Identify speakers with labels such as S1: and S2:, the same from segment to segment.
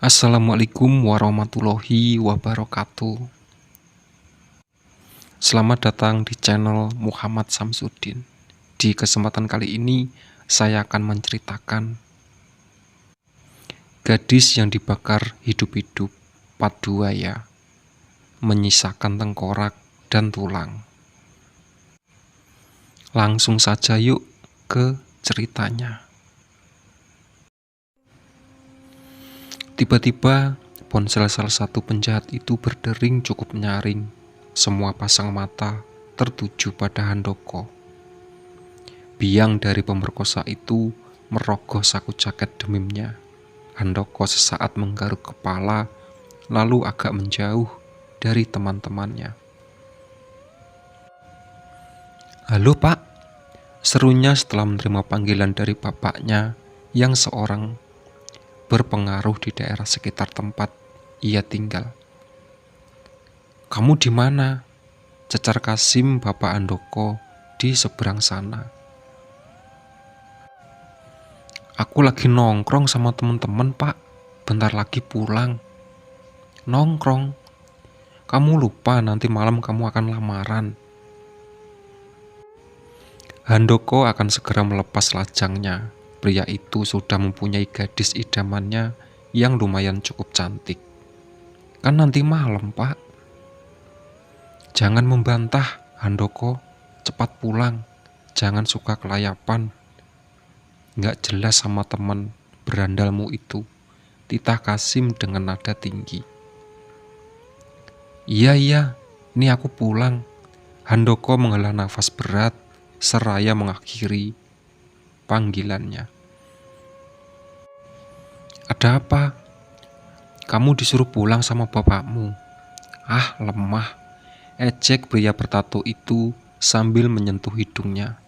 S1: Assalamualaikum warahmatullahi wabarakatuh. Selamat datang di channel Muhammad Samsudin. Di kesempatan kali ini, saya akan menceritakan gadis yang dibakar hidup-hidup, part 2 ya, menyisakan tengkorak dan tulang. Langsung saja yuk ke ceritanya. Tiba-tiba, ponsel salah satu penjahat itu berdering cukup nyaring. Semua pasang mata tertuju pada Handoko. Biang dari pemerkosa itu merogoh saku jaket demimnya. Handoko sesaat menggaruk kepala, lalu agak menjauh dari teman-temannya. "Halo Pak," serunya setelah menerima panggilan dari bapaknya yang seorang berpengaruh di daerah sekitar tempat ia tinggal. "Kamu di mana?" cecar Kasim bapak Handoko di seberang sana. "Aku lagi nongkrong sama teman-teman Pak, bentar lagi pulang." "Nongkrong? Kamu lupa nanti malam kamu akan lamaran." Handoko akan segera melepas lajangnya. Pria itu sudah mempunyai gadis idamannya yang lumayan cukup cantik. "Kan nanti malam Pak." "Jangan membantah, Handoko. Cepat pulang. Jangan suka kelayapan. Nggak jelas sama teman berandalmu itu," titah Kasim dengan nada tinggi. Iya, ini aku pulang." Handoko menghela nafas berat seraya mengakhiri panggilannya. "Ada apa? Kamu disuruh pulang sama bapakmu." "Ah, lemah," ejek pria bertato itu sambil menyentuh hidungnya.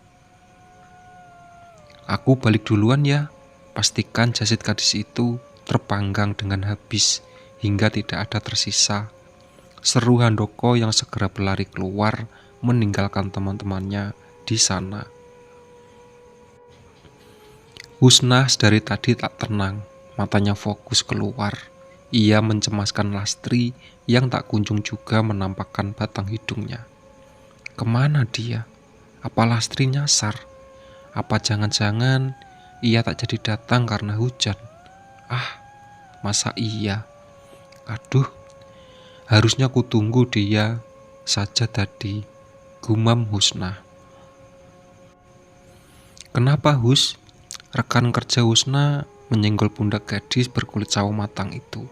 S1: "Aku balik duluan ya. Pastikan jasad gadis itu terpanggang dengan habis hingga tidak ada tersisa," seru Handoko yang segera berlari keluar meninggalkan teman-temannya di sana. Husna dari tadi tak tenang, matanya fokus keluar. Ia mencemaskan Lastri yang tak kunjung juga menampakkan batang hidungnya. Kemana dia? Apa Lastri nyasar? Apa jangan-jangan ia tak jadi datang karena hujan? Ah, masa iya? Aduh, harusnya ku tunggu dia saja tadi, gumam Husna. "Kenapa Hus?" Rekan kerja Husna menyenggol pundak gadis berkulit sawo matang itu.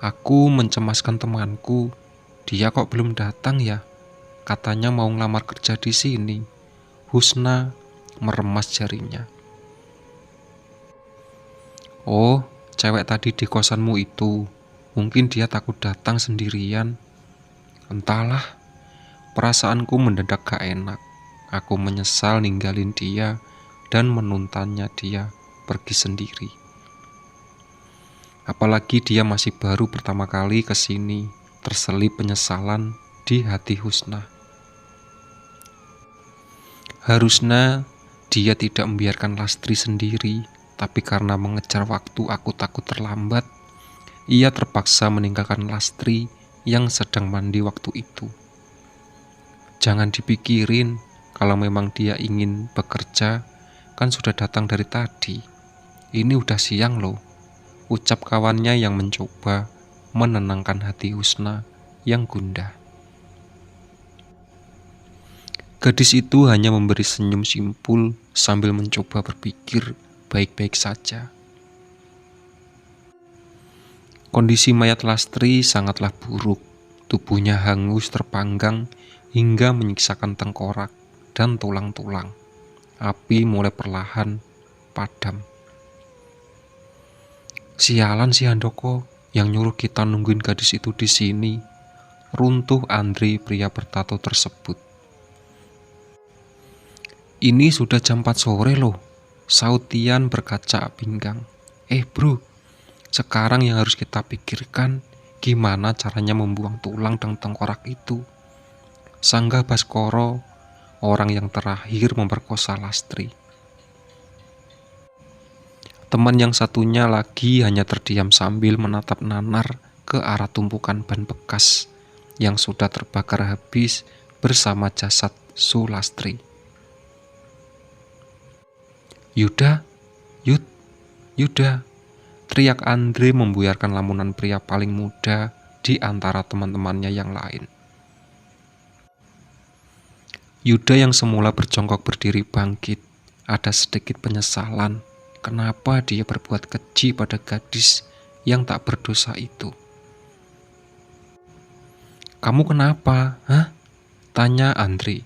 S1: "Aku mencemaskan temanku. Dia kok belum datang ya? Katanya mau ngelamar kerja di sini." Husna meremas jarinya. "Oh, cewek tadi di kosanmu itu. Mungkin dia takut datang sendirian." "Entahlah, perasaanku mendadak gak enak. Aku menyesal ninggalin dia dan menuntannya dia pergi sendiri. Apalagi dia masih baru pertama kali ke sini." Terselip penyesalan di hati Husna. Harusnya dia tidak membiarkan Lastri sendiri, tapi karena mengejar waktu aku takut terlambat, ia terpaksa meninggalkan Lastri yang sedang mandi waktu itu. Jangan dipikirin, kalau memang dia ingin bekerja, kan sudah datang dari tadi. Ini udah siang loh, ucap kawannya yang mencoba menenangkan hati Husna yang gundah. Gadis itu hanya memberi senyum simpul sambil mencoba berpikir baik-baik saja. Kondisi mayat Lastri sangatlah buruk. Tubuhnya hangus terpanggang hingga menyiksakan tengkorak dan tulang-tulang. Api mulai perlahan padam. "Sialan si Handoko yang nyuruh kita nungguin gadis itu di sini," runtuh Andri pria bertato tersebut. "Ini sudah jam 4 sore loh," Sautian berkaca pinggang. Bro, sekarang yang harus kita pikirkan gimana caranya membuang tulang dan tengkorak itu," sanggah Baskoro, orang yang terakhir memperkosa Lastri. Teman yang satunya lagi hanya terdiam sambil menatap nanar ke arah tumpukan ban bekas yang sudah terbakar habis bersama jasad Sulastri. "Yuda, Yud, Yuda!" teriak Andre membuyarkan lamunan pria paling muda di antara teman-temannya yang lain. Yuda yang semula berjongkok berdiri bangkit. Ada sedikit penyesalan kenapa dia berbuat keji pada gadis yang tak berdosa itu. "Kamu kenapa? Hah?" tanya Andre.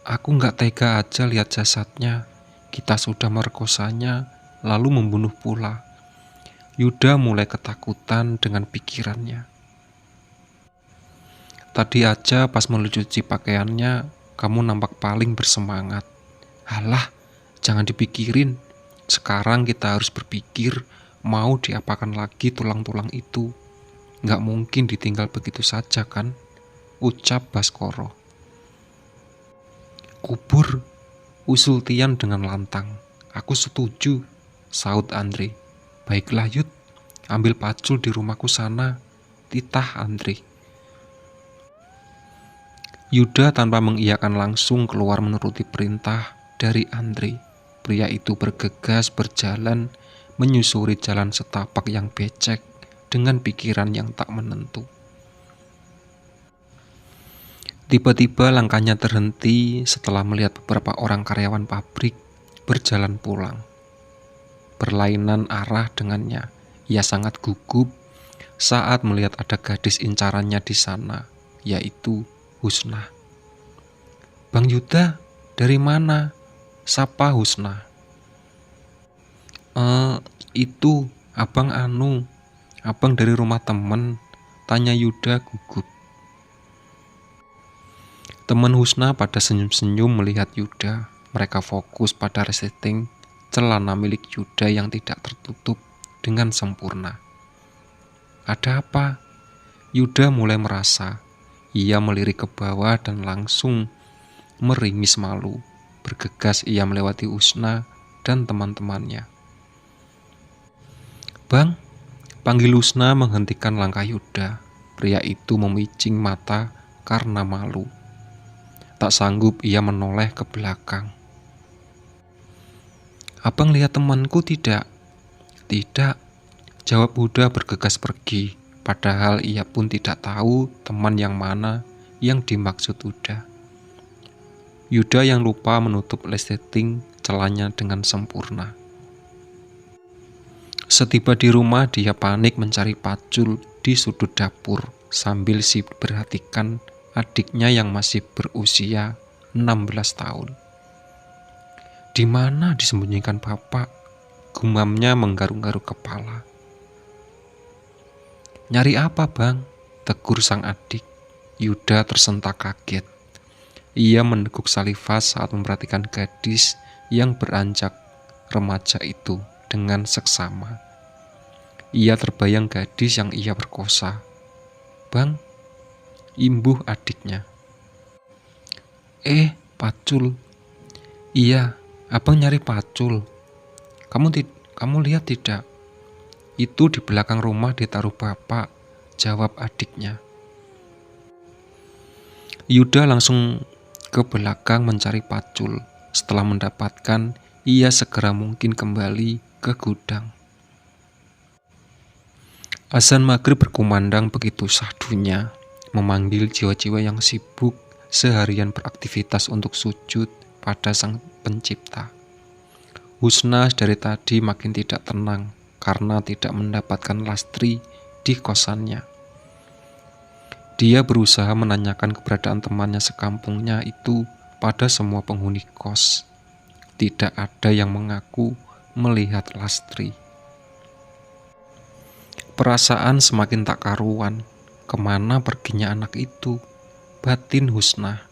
S1: Aku nggak tega aja lihat jasadnya. Kita sudah merkosanya, lalu membunuh pula." Yuda mulai ketakutan dengan pikirannya. "Tadi aja pas mencuci pakaiannya, kamu nampak paling bersemangat." "Halah, jangan dipikirin. Sekarang kita harus berpikir mau diapakan lagi tulang-tulang itu. Nggak mungkin ditinggal begitu saja kan?" ucap Baskoro. "Kubur," usul Tian dengan lantang. "Aku setuju," saut Andre. "Baiklah Yud, ambil pacul di rumahku sana," titah Andre. Yuda tanpa mengiyakan langsung keluar menuruti perintah dari Andre. Pria itu bergegas berjalan menyusuri jalan setapak yang becek dengan pikiran yang tak menentu. Tiba-tiba langkahnya terhenti setelah melihat beberapa orang karyawan pabrik berjalan pulang. Berlainan arah dengannya, ia sangat gugup saat melihat ada gadis incarannya di sana, yaitu Husna. "Bang Yuda, dari mana?" sapa Husna. Itu abang abang dari rumah temen," tanya Yuda gugup. Teman Husna pada senyum-senyum melihat Yuda. Mereka fokus pada resetting celana milik Yuda yang tidak tertutup dengan sempurna. "Ada apa?" Yuda mulai merasa. Ia melirik ke bawah dan langsung meringis malu. Bergegas ia melewati Husna dan teman-temannya. "Bang," panggil Husna menghentikan langkah Yuda. Pria itu memicing mata karena malu. Tak sanggup ia menoleh ke belakang. "Abang lihat temanku tidak?" "Tidak," jawab Yuda bergegas pergi. Padahal ia pun tidak tahu teman yang mana yang dimaksud Yuda. Yuda yang lupa menutup resleting celana dengan sempurna. Setiba di rumah, dia panik mencari pacul di sudut dapur sambil sibuk perhatikan adiknya yang masih berusia 16 tahun. "Di mana disembunyikan bapak?" gumamnya menggaruk-garuk kepala. "Nyari apa bang?" tegur sang adik. Yuda tersentak kaget. Ia meneguk saliva saat memperhatikan gadis yang beranjak remaja itu dengan seksama. Ia terbayang gadis yang ia perkosa. "Bang," imbuh adiknya. Pacul." "Iya, abang nyari pacul. Kamu lihat tidak? Itu di belakang rumah ditaruh bapak," jawab adiknya. Yuda langsung ke belakang mencari pacul. Setelah mendapatkan, ia segera mungkin kembali ke gudang. Azan maghrib berkumandang begitu syahdunya, memanggil jiwa-jiwa yang sibuk seharian beraktivitas untuk sujud pada Sang Pencipta. Husna dari tadi makin tidak tenang karena tidak mendapatkan Lastri di kosannya. Dia berusaha menanyakan keberadaan temannya sekampungnya itu pada semua penghuni kos. Tidak ada yang mengaku melihat Lastri. Perasaan semakin tak karuan. Kemana perginya anak itu? Batin Husna.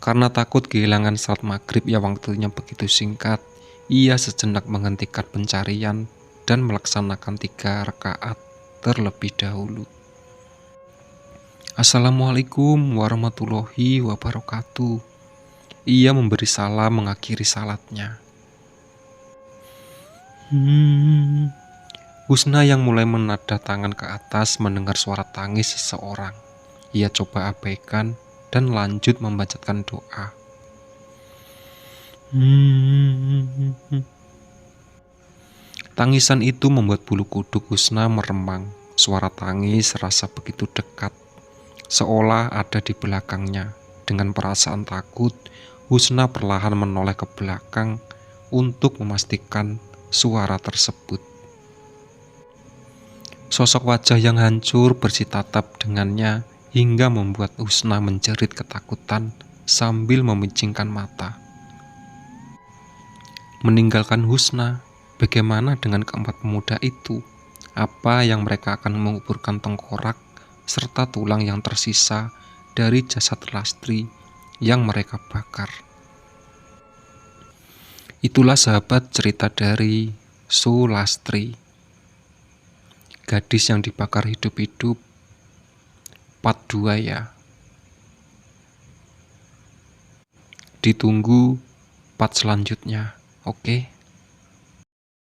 S1: Karena takut kehilangan salat maghrib yang waktunya begitu singkat, ia sejenak menghentikan pencarian dan melaksanakan 3 rakaat terlebih dahulu. "Assalamualaikum warahmatullahi wabarakatuh." Ia memberi salam mengakhiri salatnya. Husna yang mulai menada tangan ke atas mendengar suara tangis seseorang. Ia coba abaikan dan lanjut membacakan doa. Tangisan itu membuat bulu kuduk Husna meremang. Suara tangis serasa begitu dekat, seolah ada di belakangnya. Dengan perasaan takut, Husna perlahan menoleh ke belakang untuk memastikan suara tersebut. Sosok wajah yang hancur bersitatap dengannya hingga membuat Husna menjerit ketakutan sambil memicingkan mata. Meninggalkan Husna, bagaimana dengan keempat pemuda itu? Apa yang mereka akan menguburkan tengkorak serta tulang yang tersisa dari jasad Lastri yang mereka bakar? Itulah sahabat cerita dari Sulastri, gadis yang dibakar hidup-hidup, part 2 ya. Ditunggu part selanjutnya, oke?